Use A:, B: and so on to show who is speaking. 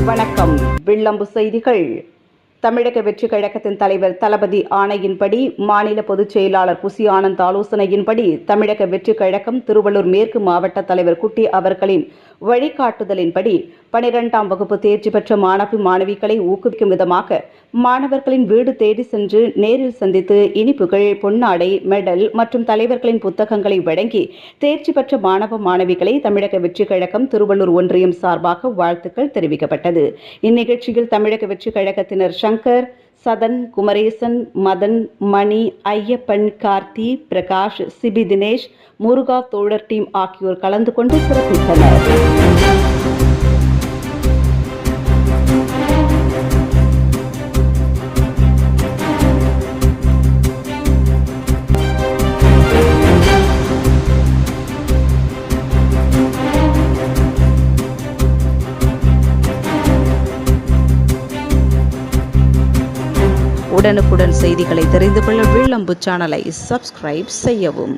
A: வணக்கம். வில்லம்பு செய்திகள். தமிழக வெற்றி கழகத்தின் தலைவர் தளபதி ஆணையின்படி, மாநில பொதுச் செயலாளர் புசி ஆனந்த் ஆலோசனையின்படி, தமிழக வெற்றி கழகம் திருவள்ளூர் மேற்கு மாவட்ட தலைவர் குட்டி அவர்களின் வழிகாட்டுதலின்படி 12ஆம் வகுப்பு தேர்ச்சி பெற்ற மாணவ மாணவிகளை ஊக்குவிக்கும் விதமாக மாணவர்களின் வீடு தேடி சென்று நேரில் சந்தித்து இனிப்புகள், பொன்னாடை, மெடல் மற்றும் தலைவர்களின் புத்தகங்களை வழங்கி தேர்ச்சி பெற்ற மாணவ மாணவிகளை தமிழக வெற்றி கழகம் திருவள்ளூர் ஒன்றியம் சார்பாக வாழ்த்துக்கள் தெரிவிக்கப்பட்டது. இந்நிகழ்ச்சியில் தமிழக வெற்றி கழகத்தினர் சங்கர், சதன், குமரேசன், மதன், மணி, ஐயப்பன், கார்த்தி, பிரகாஷ், சிபி தினேஷ், முருகா தோழர் டீம் ஆகியோர் கலந்து கொண்டு சிறப்பித்தனர். உடனுக்குடன் செய்திகளை தெரிந்து கொள்ள வில்லம்பு சேனலை சப்ஸ்கிரைப் செய்யவும்.